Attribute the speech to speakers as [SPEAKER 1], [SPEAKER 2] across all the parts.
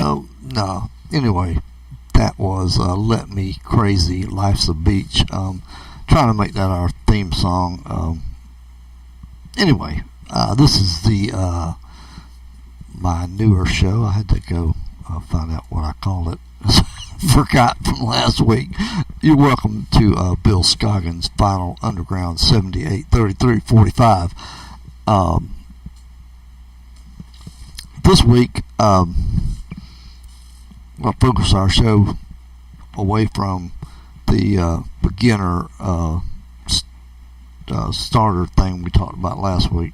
[SPEAKER 1] No. Anyway, that was Let Me Crazy, Life's a Beach. Trying to make that our theme song. Anyway, this is my newer show. I had to go find out what I called it. Forgot from last week. You're welcome to Bill Scoggins' Final Underground 78 33 45. This week, I'll focus our show away from the beginner starter thing we talked about last week,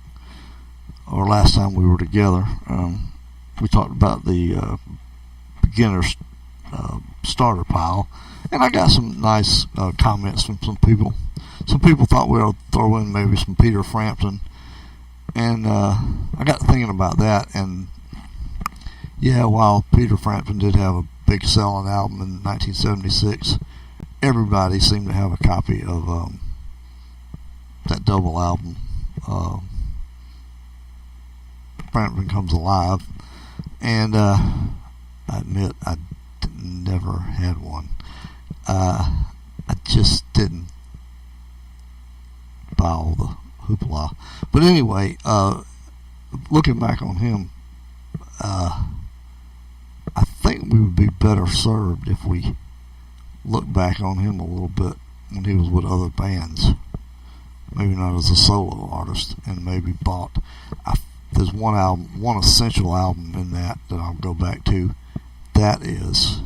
[SPEAKER 1] or last time we were together. We talked about the beginner starter pile, and I got some nice comments from some people. Some people thought we would throw in maybe some Peter Frampton, and I got thinking about that, and yeah, while Peter Frampton did have a big selling album in 1976, everybody seemed to have a copy of that double album, Frampton Comes Alive, and I admit I never had one. I just didn't buy all the hoopla. But anyway, looking back on him, I think we would be better served if we look back on him a little bit when he was with other bands. Maybe not as a solo artist, and maybe bought. There's one essential album in that I'll go back to. That is,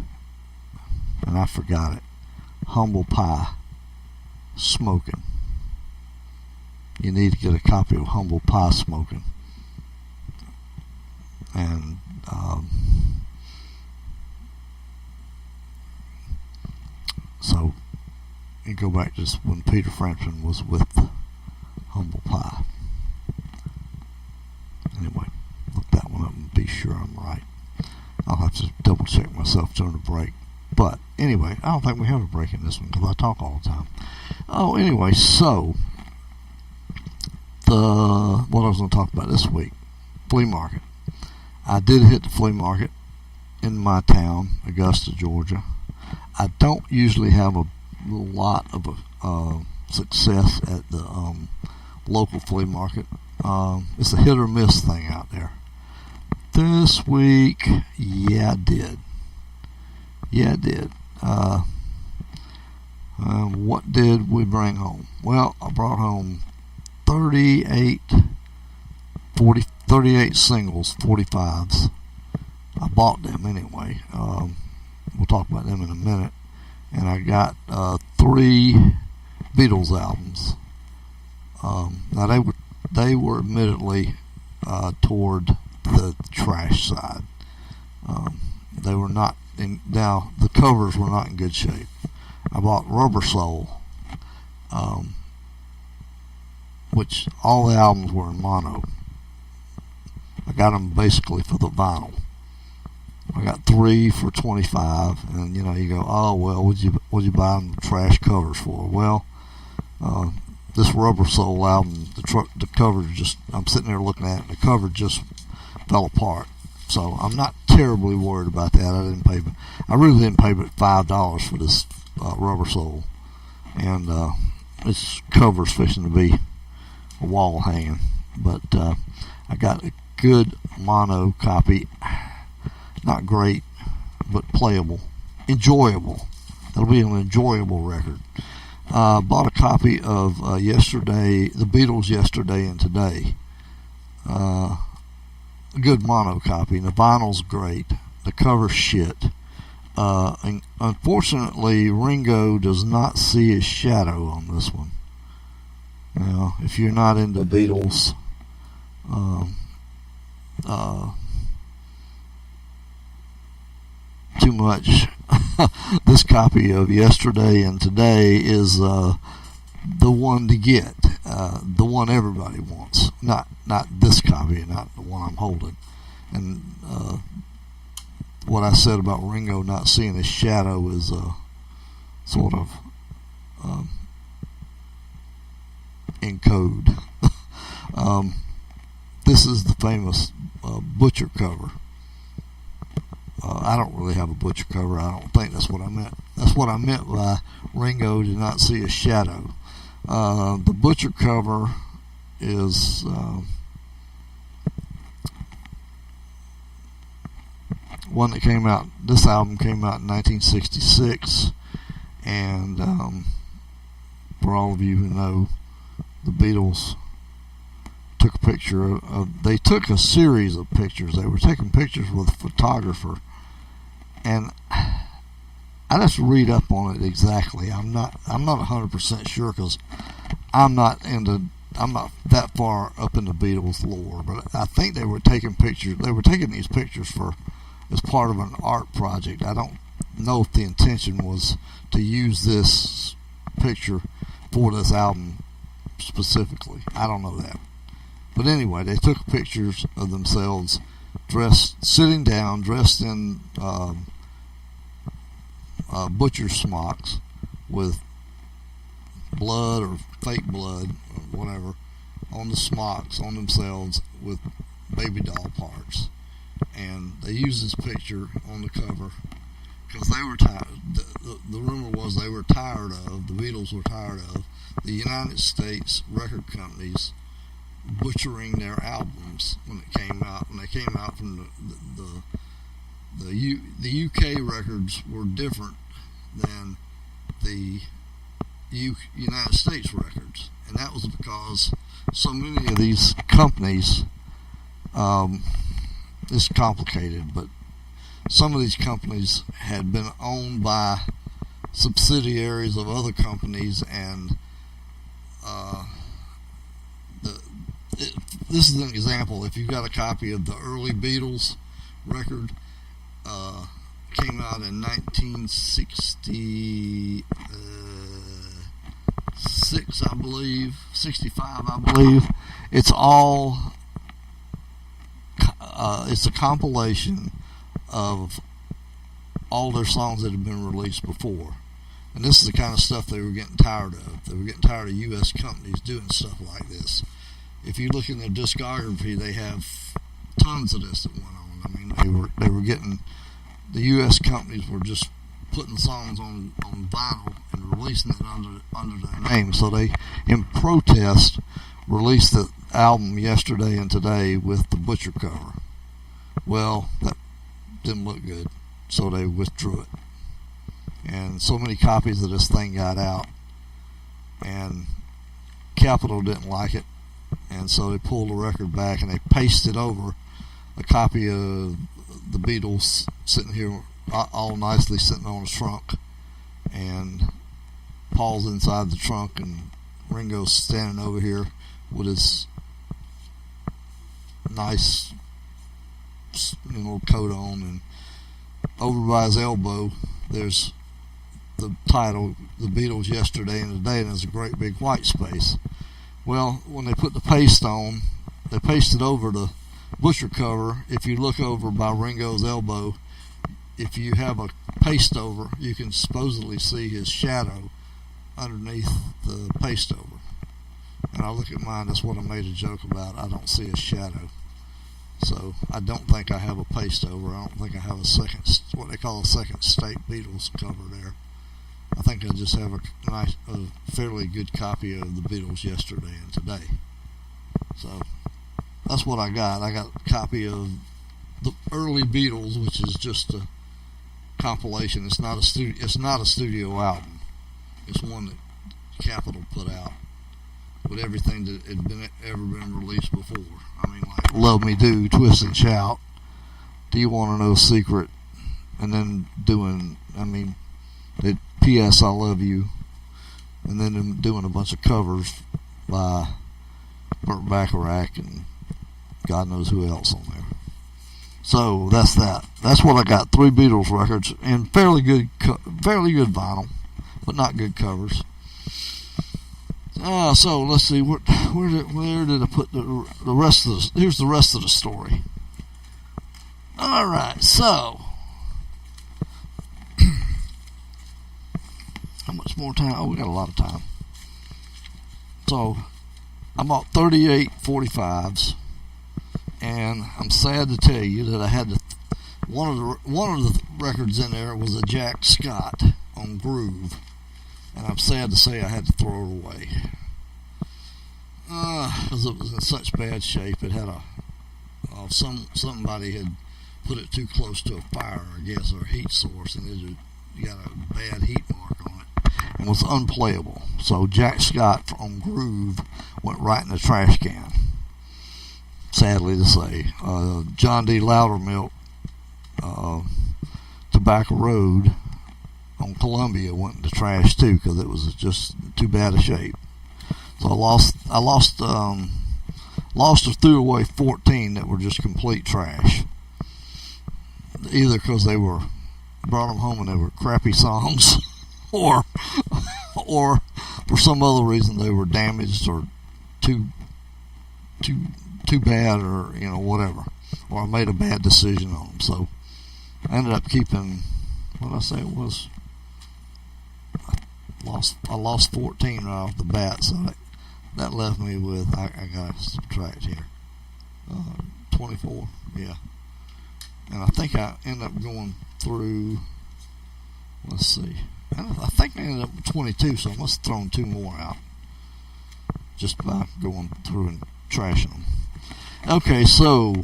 [SPEAKER 1] and I forgot it, Humble Pie, Smoking. You need to get a copy of Humble Pie, Smoking. And so you go back to just when Peter Frampton was with Humble Pie. Anyway, look that one up and be sure I'm right. I'll have to double check myself during the break. But anyway, I don't think we have a break in this one because I talk all the time. Oh, anyway, so what I was going to talk about this week, flea market. I did hit the flea market in my town, Augusta, Georgia. I don't usually have a lot of success at the local flea market. It's a hit or miss thing out there. This week, yeah, I did. What did we bring home? Well, I brought home 38 singles, 45s. I bought them anyway. We'll talk about them in a minute. And I got 3 Beatles albums. Now they were admittedly toward the trash side. They were not in. Now the covers were not in good shape. I bought Rubber Soul, which all the albums were in mono. I got them basically for the vinyl. I got 3 for $25, and you go, oh well, what'd you buy them trash covers for? Well, this Rubber Soul album, the cover just, I'm sitting there looking at it, and the cover just fell apart. So I'm not terribly worried about that. I really didn't pay but $5 for this Rubber Soul, and its cover's fixing to be a wall hanging. But I got a good mono copy. Not great, but playable, enjoyable. That'll be an enjoyable record. Bought a copy of the Beatles, Yesterday and Today. A good mono copy. And the vinyl's great. The cover's shit. And unfortunately, Ringo does not see his shadow on this one. Now, if you're not into Beatles, too much, this copy of Yesterday and Today is the one to get, the one everybody wants. Not this copy, not the one I'm holding. And what I said about Ringo not seeing his shadow is sort of in code. This is the famous Butcher cover. I don't really have a Butcher cover. I don't think that's what I meant. That's what I meant by Ringo did not see a shadow. The Butcher cover is one that came out. This album came out in 1966, and for all of you who know, the Beatles took a picture of. They took a series of pictures. They were taking pictures with a photographer, and I'd have to read up on it exactly. I'm not 100% sure because I'm not that far up in the Beatles lore, but I think they were taking pictures. They were taking these pictures as part of an art project. I don't know if the intention was to use this picture for this album specifically. I don't know that. But anyway, they took pictures of themselves sitting down, dressed in butcher smocks with blood or fake blood or whatever on the smocks on themselves with baby doll parts. And they used this picture on the cover because they were tired. The rumor was they were tired of, the Beatles were tired of, the United States record companies butchering their albums when they came out from the UK records were different than the United States records, and that was because so many of these companies, it's complicated, but some of these companies had been owned by subsidiaries of other companies, and this is an example. If you've got a copy of the early Beatles record, came out in 1966, I believe, 65, I believe. It's all, it's a compilation of all their songs that have been released before. And this is the kind of stuff they were getting tired of. They were getting tired of U.S. companies doing stuff like this. If you look in their discography, they have tons of this that went on. I mean, they were getting, the U.S. companies were just putting songs on vinyl and releasing it under their name. So they, in protest, released the album Yesterday and Today with the Butcher cover. Well, that didn't look good, so they withdrew it. And so many copies of this thing got out, and Capitol didn't like it, and so they pulled the record back and they pasted over a copy of the Beatles sitting here all nicely sitting on a trunk, and Paul's inside the trunk and Ringo's standing over here with his nice coat on, and over by his elbow there's the title, The Beatles Yesterday and Today, and there's a great big white space. Well, when they put the paste on, they pasted over the Butcher cover. If you look over by Ringo's elbow, if you have a paste over, you can supposedly see his shadow underneath the paste over. And I look at mine, that's what I made a joke about. I don't see a shadow. So I don't think I have a paste over. I don't think I have a second, what they call a second state Beatles cover there. I think I just have a fairly good copy of the Beatles Yesterday and Today. So that's what I got. I got a copy of the early Beatles, which is just a compilation. It's not a studio album. It's one that Capitol put out with everything that had ever been released before. I mean, like Love Me Do, Twist and Shout, Do You Want to Know a Secret, and then doing, P.S. I Love You, and then them doing a bunch of covers by Burt Bacharach and God knows who else on there. So that's that. That's what I got. 3 Beatles records and fairly good vinyl, but not good covers. So let's see, where did I put the rest of the? Here's the rest of the story. All right, so how much more time? Oh, we got a lot of time. So I bought 38 45s, and I'm sad to tell you that I had to One of the records in there was a Jack Scott on Groove, and I'm sad to say I had to throw it away because it was in such bad shape. It had somebody had put it too close to a fire, I guess, or a heat source, and it got a bad heat mark on it and was unplayable. So Jack Scott on Groove went right in the trash can, sadly to say. John D. Loudermilk, Tobacco Road on Columbia went in the trash too because it was just too bad a shape. So I lost or threw away 14 that were just complete trash. Either because they were brought them home and they were crappy songs, or for some other reason they were damaged or too bad, or whatever, or I made a bad decision on them. So I ended up keeping, what did I say it was? I lost 14 right off the bat, so that left me with, I got to subtract here, 24, yeah. And I think I ended up going through, let's see, I think I ended up with 22, so I must have thrown 2 more out just by going through and trashing them. Okay, so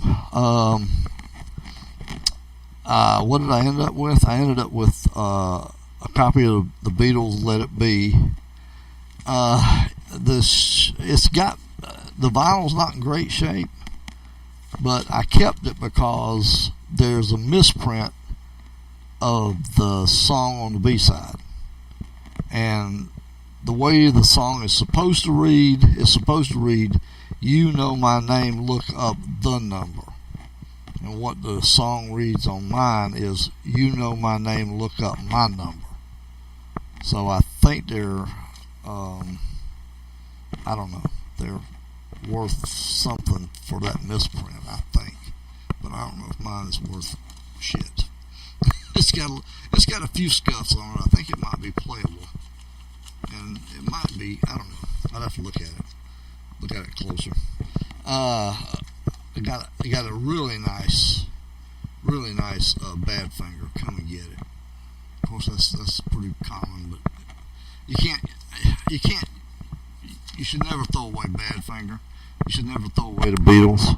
[SPEAKER 1] what did I end up with? I ended up with a copy of the Beatles' Let It Be. It's got, the vinyl's not in great shape, but I kept it because there's a misprint of the song on the B-side, and the way the song is supposed to read "You know my name, look up the number," and what the song reads on mine is "You know my name, look up my number." So I think they're I don't know, they're worth something for that misprint, I think, but I don't know if mine is worth shit. It's got a few scuffs on it. I think it might be playable, and it might be, I don't know, I'd have to look at it closer. It got a really nice bad finger. Come and get it. Of course, that's pretty common, but you should never throw away Badfinger. You should never throw away the Beatles.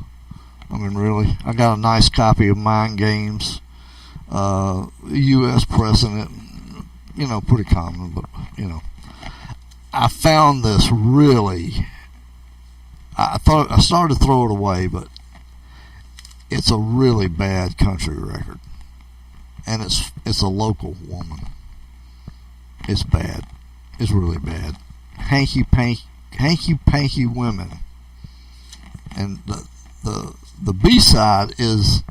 [SPEAKER 1] I mean, really. I got a nice copy of Mind Games, U.S. precedent. Pretty common, but I found this really. I started to throw it away, but it's a really bad country record, and it's a local woman. It's bad. It's really bad. Hanky panky women, and the B-side is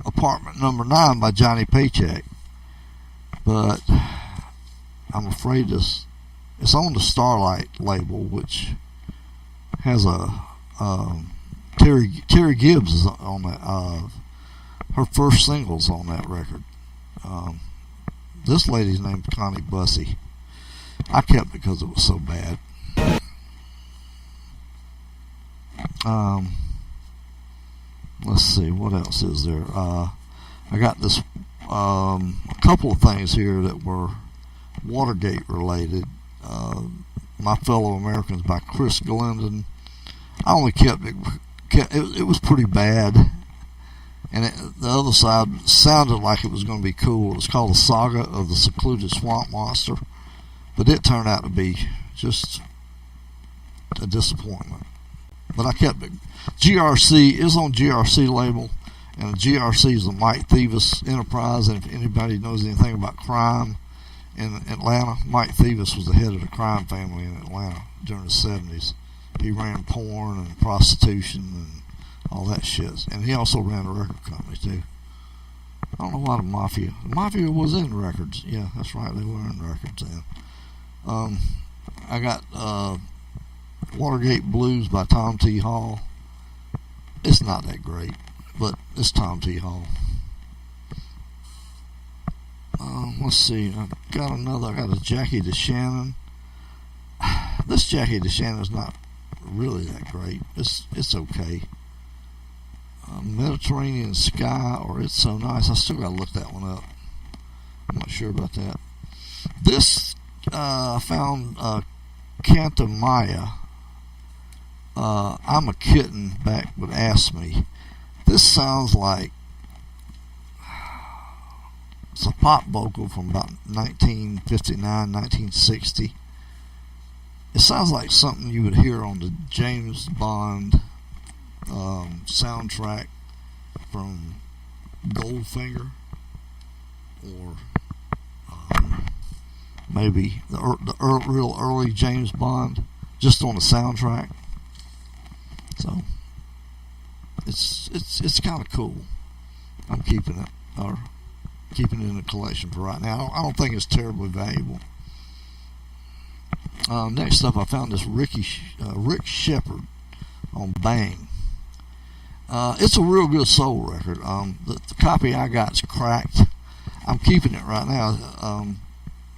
[SPEAKER 1] Apartment Number 9 by Johnny Paycheck, but I'm afraid it's on the Starlight label, which has a Terry Gibbs is on that. Her first single's on that record. This lady's named Connie Bussey. I kept it because it was so bad. Let's see, what else is there? I got this a couple of things here that were Watergate related. My Fellow Americans by Chris Glendon. I only kept it. It was pretty bad, and the other side sounded like it was going to be cool. It was called The Saga of the Secluded Swamp Monster, but it turned out to be just a disappointment. But I kept it. GRC is on GRC label, and GRC is the Mike Thevis enterprise. And if anybody knows anything about crime in Atlanta, Mike Thevis was the head of the crime family in Atlanta during the 70s. He ran porn and prostitution and all that shit. And he also ran a record company too. I don't know why the Mafia was in records. Yeah, that's right, they were in records then. I got Watergate Blues by Tom T. Hall. It's not that great, but it's Tom T. Hall. Let's see, I got a Jackie DeShannon. This Jackie DeShannon's not really that great. It's okay. Mediterranean Sky or It's So Nice. I still got to look that one up. I'm not sure about that. This I found Canta Maya. I'm a Kitten back would ask me. This sounds like it's a pop vocal from about 1959, 1960. It sounds like something you would hear on the James Bond soundtrack from Goldfinger, or maybe the real early James Bond, just on the soundtrack. So it's kind of cool. I'm keeping it in the collection for right now. I don't think it's terribly valuable. Next up, I found this Rick Shepherd on Bang. It's a real good soul record. The copy I got's cracked. I'm keeping it right now.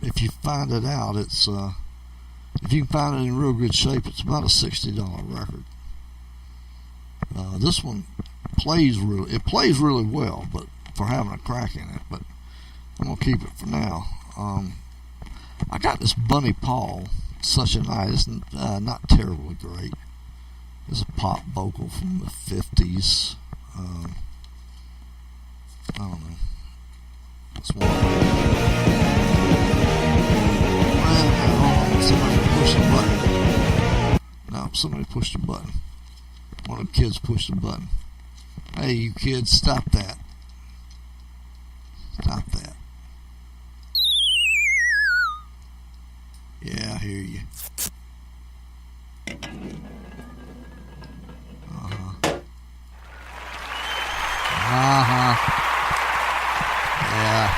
[SPEAKER 1] If you find it out, if you can find it in real good shape, it's about a $60 record. This one plays really well, but for having a crack in it. But I'm gonna keep it for now. I got this Bunny Powell, Such a Night. It's not terribly great. It's a pop vocal from the 50s. I don't know. That's one. Somebody pushed the button. No, somebody pushed the button. One of the kids pushed the button. Hey, you kids, stop that. Stop that. Yeah, I hear you. Yeah.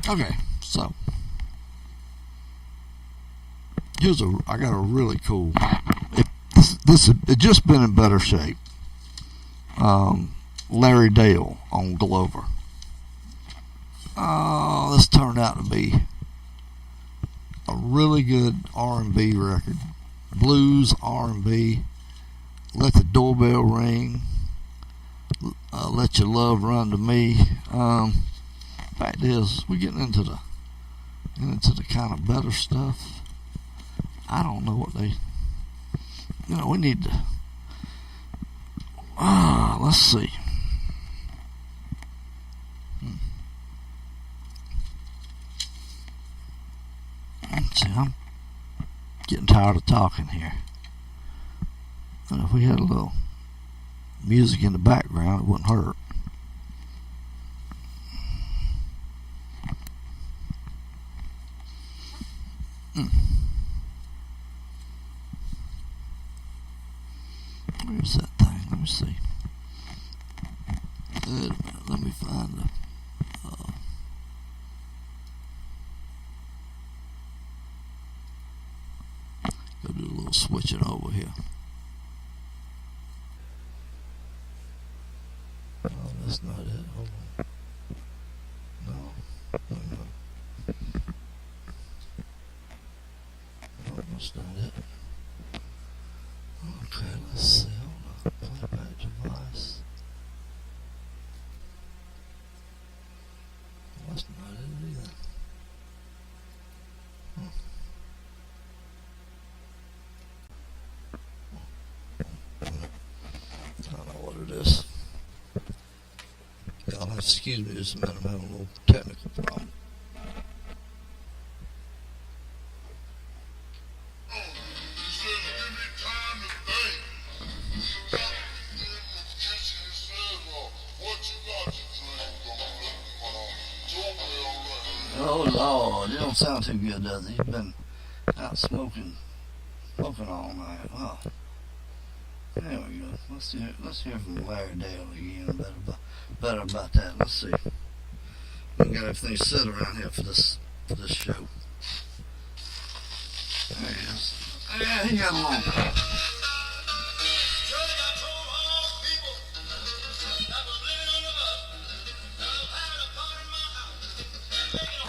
[SPEAKER 1] Okay, so I got a really cool. It just been in better shape. Larry Dale on Glover. This turned out to be a really good R&B record. Blues, R&B. Let the Doorbell Ring. Let Your Love Run to Me. Fact is, we're getting into the kind of better stuff. I don't know what we need to. Let's see. See, I'm getting tired of talking here. If we had a little music in the background, it wouldn't hurt. Where's that thing? Let me see. Wait a minute. Let me find the. Go do a little switching over here. Oh, that's not it. Hold on. No, that's not it. Okay, let's see. Hold on. Playback device. That's not it either. I don't know what it is. Y'all have to excuse me just a minute. I'm having a little technical problem. Oh Lord, it don't sound too good, does it? You've been out smoking all night. Wow. There we go. Let's hear from Larry Dale again. Better about that. Let's see. We got everything set around here for this show. There he is. Yeah, he got a little.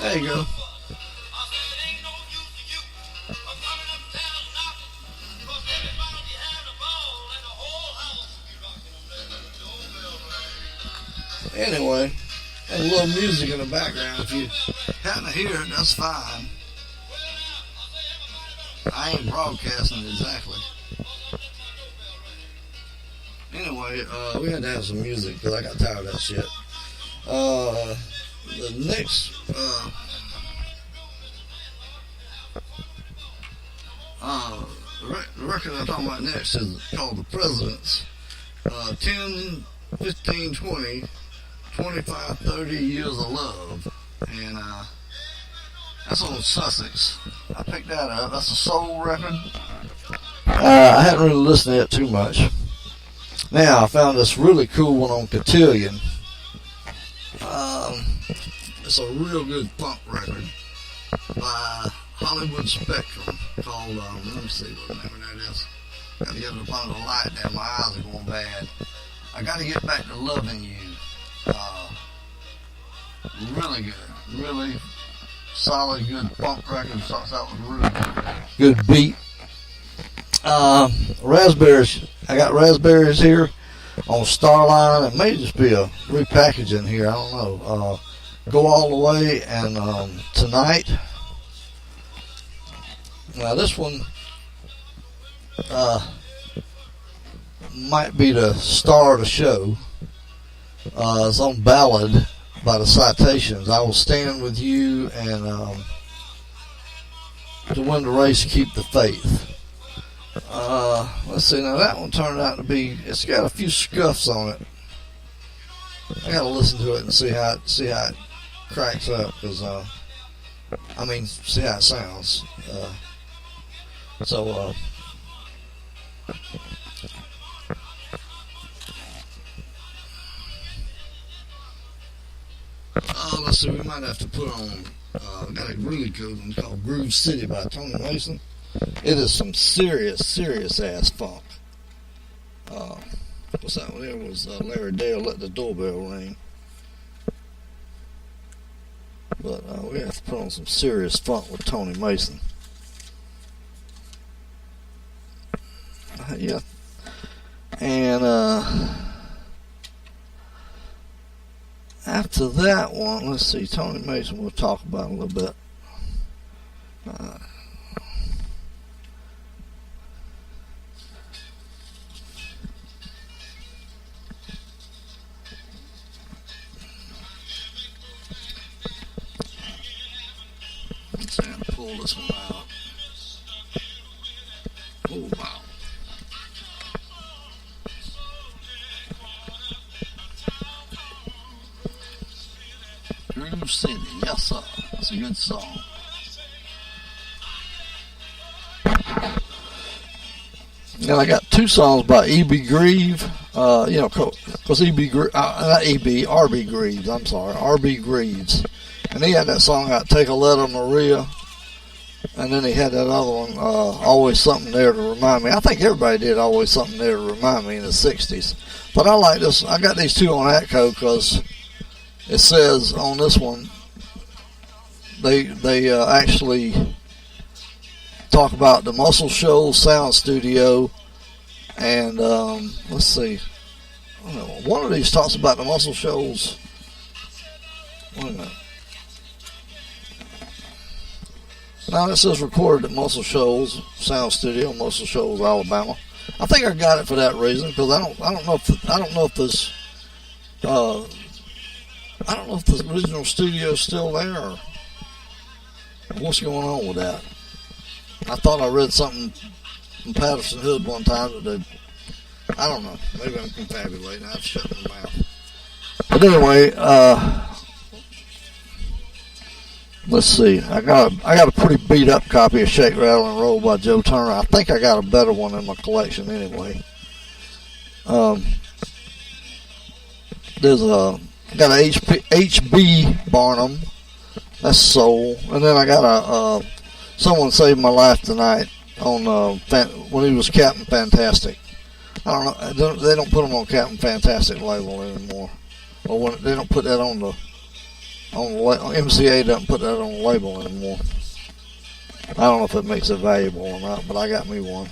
[SPEAKER 1] There you go. Anyway, and a little music in the background. If you happen to hear it, that's fine. I ain't broadcasting it exactly. Anyway, we had to have some music because I got tired of that shit. The next the record I'm talking about next is called The Presidents. 10, 15, 20, 25, 30 Years of Love. And that's on Sussex. I picked that up. That's a soul record. I hadn't really listened to it too much. Now I found this really cool one on Cotillion. It's a real good funk record by Hollywood Spectrum called, let me see what the name of that is. Got to get it up under the light there. My eyes are going bad. I got to get back to loving you. Really good. Really solid, good funk record. Starts out with really good beat. Raspberries. I got raspberries here on Starline. It may just be a repackaging here. I don't know. Go All the Way and Tonight. Now this one might be the star of the show. It's on Ballad by the Citations. I Will Stand With You and To Win the Race, Keep the Faith. Let's see, now that one turned out to be, it's got a few scuffs on it. I gotta listen to it and see how it cracks up, because see how it sounds. Let's see, we might have to put on, got a really good one called Groove City by Tony Mason. It is some serious ass funk. What's that one there? Was Larry Dale, Let the Doorbell Ring. But we have to put on some serious funk with Tony Mason. Yeah. And after that one, let's see, Tony Mason we'll talk about a little bit. Let's see, I'll pull this one out. Oh, wow. Groove City, yes sir. That's a good song. Now I got two songs by E.B. Grieve. Because R.B. Greaves. I'm sorry, R.B. Greaves. And he had that song out, Take a Letter, Maria. And then he had that other one, Always Something There to Remind Me. I think everybody did Always Something There to Remind Me in the 60s. But I like this. I got these two on Atco because it says on this one, they actually talk about the Muscle Shoals Sound Studio. And let's see. I don't know, one of these talks about the Muscle Shoals. Wait a minute. Now this is recorded at Muscle Shoals Sound Studio, Muscle Shoals, Alabama. I think I got it for that reason because I don't know if the original studio is still there or what's going on with that. I thought I read something from Patterson Hood one time that I don't know. Maybe I'm confabulating. I have to shut my mouth. But anyway, let's see. I got a pretty beat up copy of Shake, Rattle, and Roll by Joe Turner. I think I got a better one in my collection anyway. There's got a H.B. Barnum. That's soul. And then I got a Someone Saved My Life Tonight on when he was Captain Fantastic. I don't know. They don't put him on Captain Fantastic label anymore. Or when they don't put that on the MCA doesn't put that on the label anymore. I don't know if it makes it valuable or not, but I got me one.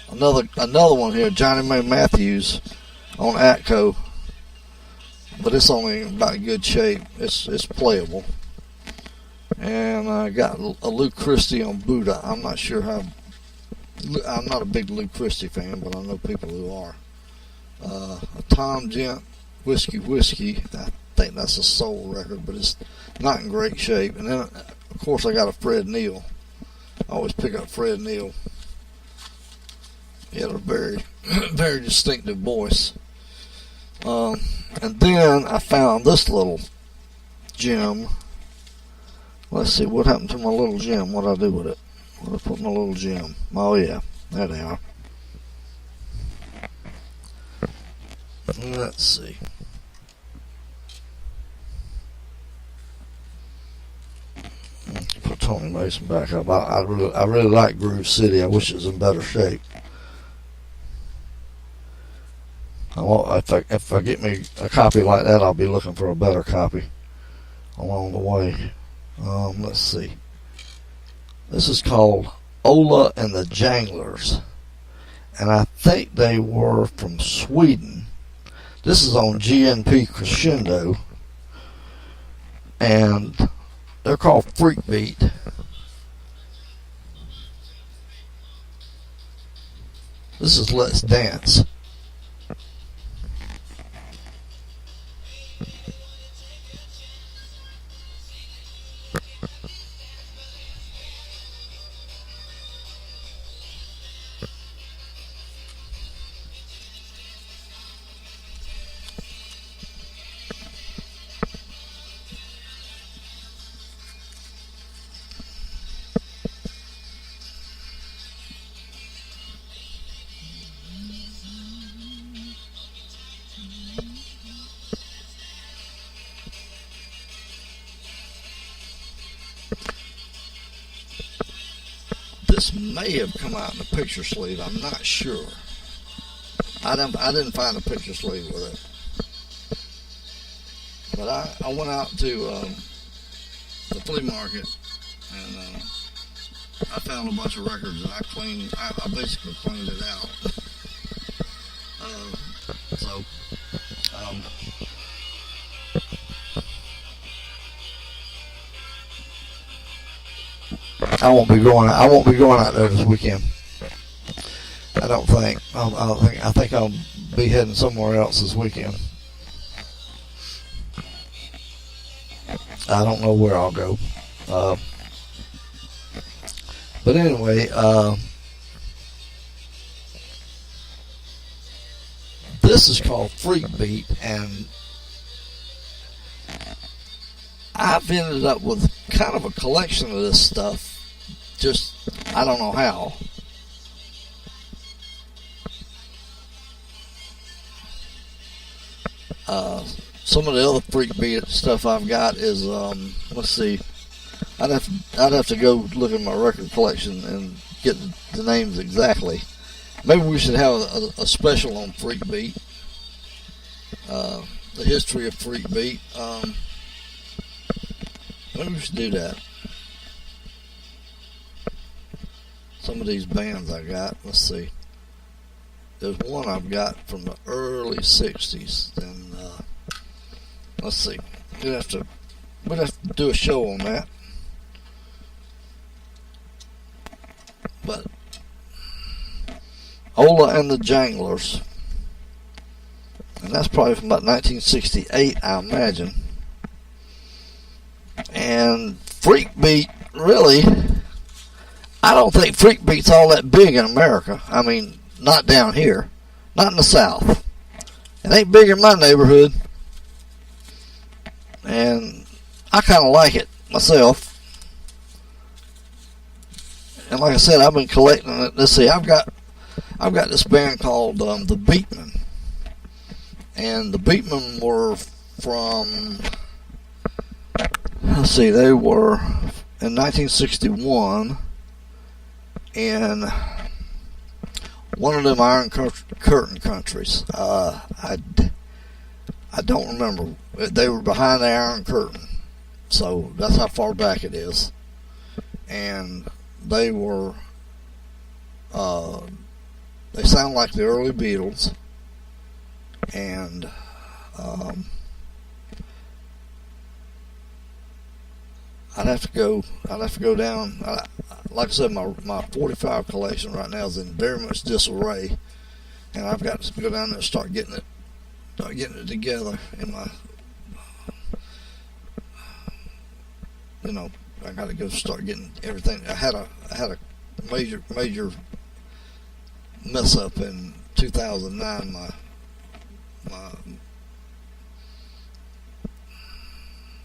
[SPEAKER 1] Another one here, Johnny May Matthews on Atco. but it's only about good shape. It's playable. And I got a Lou Christie on Buddha. I'm not sure how. I'm not a big Lou Christie fan, but I know people who are. A Tom Gent Whiskey. I think that's a soul record, but it's not in great shape. And then, of course, I got a Fred Neil. I always pick up Fred Neil. He had a very, very distinctive voice. And then I found this little gem. Let's see, what happened to my little gem? What did I do with it? Where did I put my little gem? Oh, yeah, there they are. Let's see. Put Tony Mason back up. I really like Groove City. I wish it was in better shape. If I get me a copy like that, I'll be looking for a better copy along the way. Let's see. This is called Ola and the Janglers, and I think they were from Sweden. This is on GNP Crescendo, and they're called Freak Beat. This is Let's Dance. This may have come out in a picture sleeve. I'm not sure. I didn't find a picture sleeve with it. But I went out to the flea market, and I found a bunch of records, and I basically cleaned it out. I won't be going out there this weekend. I don't think. I think I'll be heading somewhere else this weekend. I don't know where I'll go. But anyway, this is called Freak Beat, and I've ended up with kind of a collection of this stuff. Just, I don't know how. Some of the other Freak Beat stuff I've got is, let's see, I'd have to go look at my record collection and get the names exactly. Maybe we should have a special on Freak Beat, the history of Freak Beat. Maybe we should do that. Some of these bands I got, let's see. There's one I've got from the early 60s, and let's see. We'd have to do a show on that. But Ola and the Janglers, and that's probably from about 1968, I imagine. And Freak Beat, really, I don't think Freak Beat's all that big in America. I mean, not down here, not in the South. It ain't big in my neighborhood, and I kind of like it myself. And like I said, I've been collecting it. Let's see, I've got this band called the Beatmen, and the Beatmen were from, let's see, they were in 1961 in one of them Iron Curtain countries. I don't remember. They were behind the Iron Curtain, so that's how far back it is. And they were, they sound like the early Beatles, and I'd have to go down. Like I said, my 45 collection right now is in very much disarray, and I've got to go down there and start getting it together. In my, I got to go start getting everything. I had a major mess up in 2009. My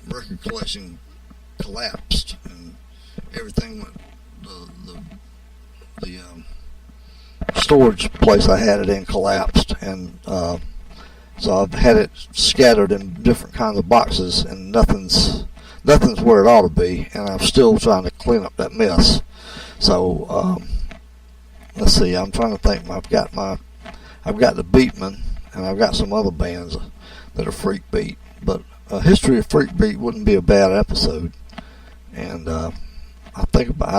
[SPEAKER 1] record collection collapsed, and everything went. The storage place I had it in collapsed, and so I've had it scattered in different kinds of boxes, and nothing's where it ought to be, and I'm still trying to clean up that mess. So let's see. I'm trying to think. I've got the Beatman, and I've got some other bands that are freak beat, but History of Freak Beat wouldn't be a bad episode, and I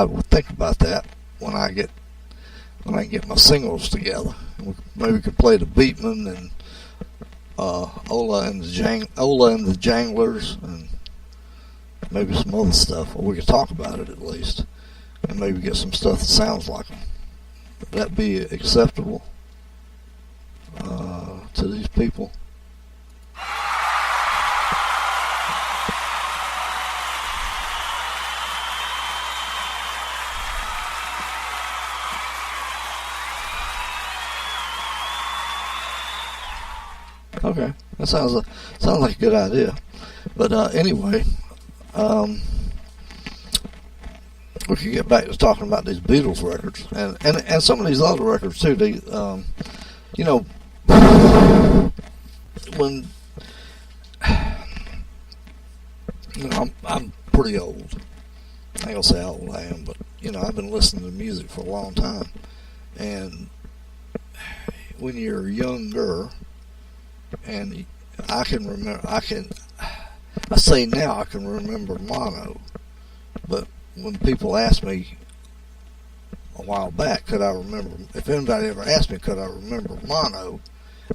[SPEAKER 1] would think about that when I get my singles together. Maybe we could play the Beatman and Ola and the Janglers, and maybe some other stuff, or we could talk about it at least, and maybe get some stuff that sounds like them. Would that be acceptable to these people? Okay, that sounds like a good idea. But anyway, we could get back to talking about these Beatles records and some of these other records too. When I'm pretty old. I ain't gonna say how old I am, but I've been listening to music for a long time, and when you're younger. And I can remember, I say now I can remember mono, but when people asked me a while back, could I remember, if anybody ever asked me, could I remember mono,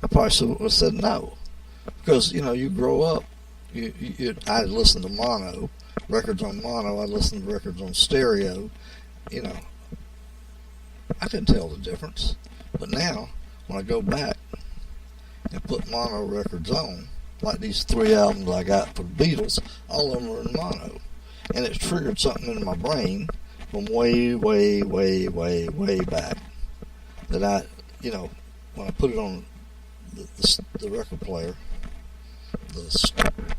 [SPEAKER 1] I probably would have said no. Because, you grow up, I'd listen to mono, records on mono, I'd listen to records on stereo, I couldn't tell the difference. But now, when I go back, and put mono records on, like these 3 albums I got for the Beatles, all of them are in mono, and it triggered something in my brain from way, way, way, way, way back that I, when I put it on the record player, the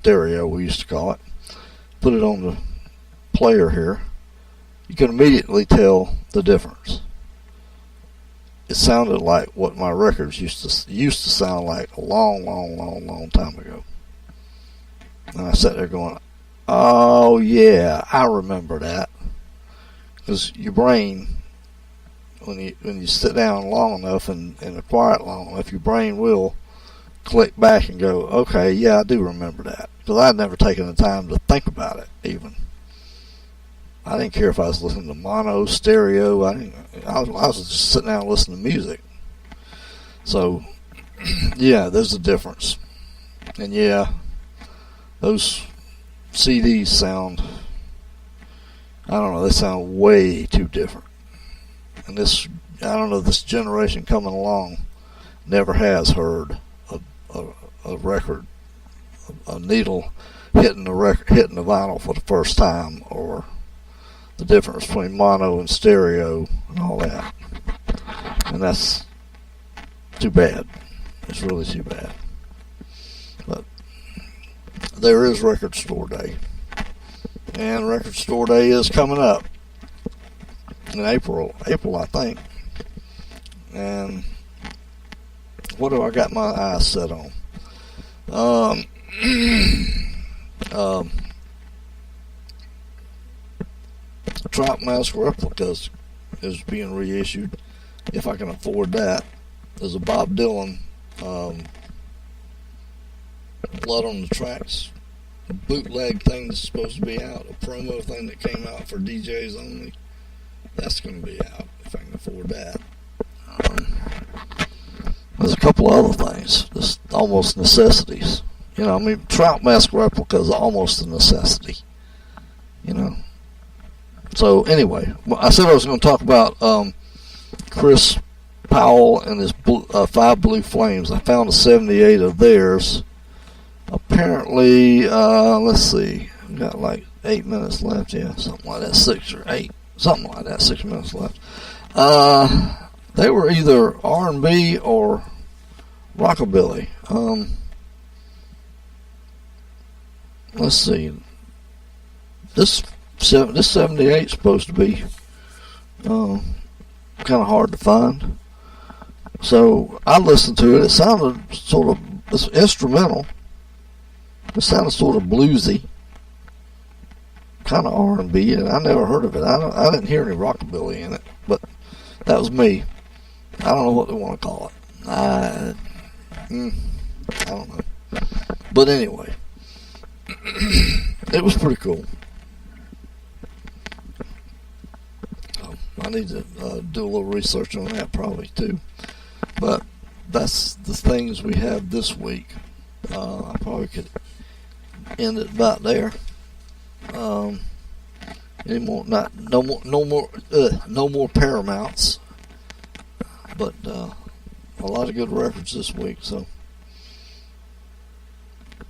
[SPEAKER 1] stereo we used to call it, put it on the player here, you can immediately tell the difference. It sounded like what my records used to sound like a long, long, long, long time ago. And I sat there going, oh yeah, I remember that. Because your brain, when you sit down long enough and are quiet long enough, your brain will click back and go, okay, yeah, I do remember that. Because I'd never taken the time to think about it even. I didn't care if I was listening to mono, stereo. I was just sitting down and listening to music. So, yeah, there's a difference. And yeah, those CDs sound, I don't know, they sound way too different. And this generation coming along never has heard a record, a needle hitting the vinyl for the first time, or the difference between mono and stereo and all that. And that's too bad. It's really too bad. But there is Record Store Day. And Record Store Day is coming up in April, I think. And what do I got my eyes set on? Trout Mask Replicas is being reissued, if I can afford that. There's a Bob Dylan Blood on the Tracks bootleg thing that's supposed to be out, a promo thing that came out for DJs only. That's going to be out, if I can afford that. There's a couple of other things, just almost necessities. Trout Mask Replicas are almost a necessity. you know. So anyway, I said I was going to talk about Chris Powell and his 5 Blue Flames. I found a 78 of theirs. Apparently, let's see, we got like 8 minutes left. Yeah, something like that, 6 or 8, something like that. 6 minutes left. They were either R&B or rockabilly. Let's see. This 78 is supposed to be kind of hard to find. So I listened to it. It sounded sort of, it's instrumental. It sounded sort of bluesy, kind of R&B, and I never heard of it. I didn't hear any rockabilly in it, but that was me. I don't know what they want to call it. I don't know. But anyway, it was pretty cool. I need to do a little research on that probably too. But that's the things we have this week. I probably could end it about there. No more Paramounts. But a lot of good records this week. So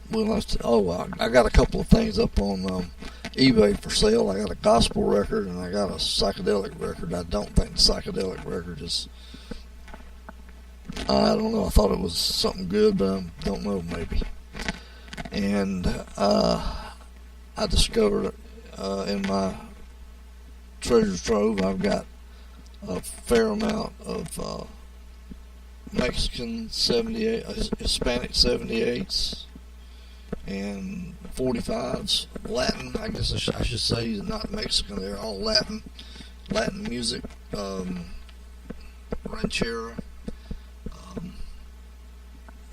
[SPEAKER 1] we'll have to, I got a couple of things up on eBay for sale. I got a gospel record and I got a psychedelic record. I don't think the psychedelic record is, I don't know, I thought it was something good, but I don't know, maybe. And I discovered in my treasure trove, I've got a fair amount of Mexican 78, Hispanic 78s, and 45s, Latin, I guess I should say, not Mexican, they're all Latin music, ranchera,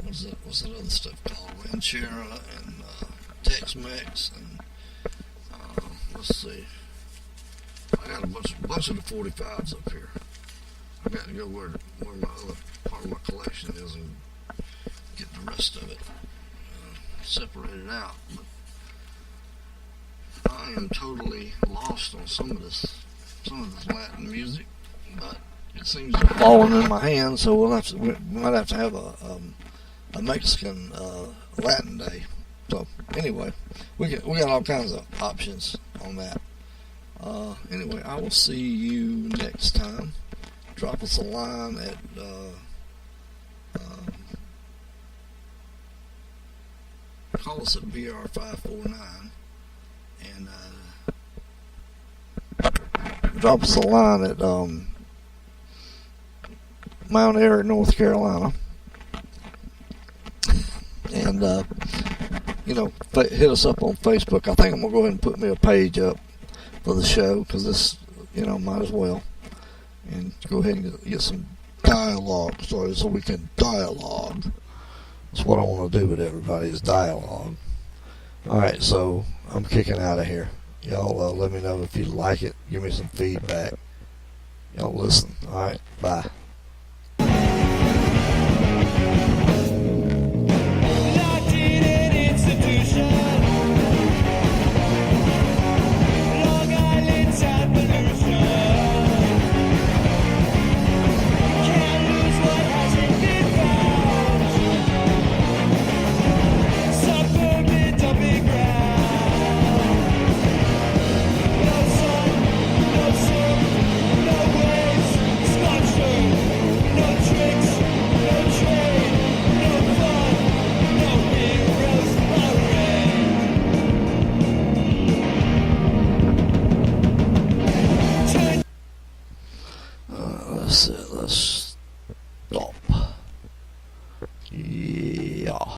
[SPEAKER 1] what's that other stuff called, ranchera, and Tex-Mex, and let's see, I got a bunch of the 45s up here. I got to go where my other part of my collection is and get the rest of it separated out. But I am totally lost on some of this Latin music, but it seems to have fallen in my hands. So we might have to have a Mexican Latin day. So anyway, we got all kinds of options on that. Anyway, I will see you next time. Drop us a line at call us at BR549 and drop us a line at Mount Airy, North Carolina, and hit us up on Facebook. I think I'm gonna go ahead and put me a page up for the show, because this, might as well, and go ahead and get some dialogue started so we can dialogue. That's what I want to do with everybody, is dialogue. Alright, so I'm kicking out of here. Y'all let me know if you like it. Give me some feedback. Y'all listen. Alright, bye. Let's stop. Yeah.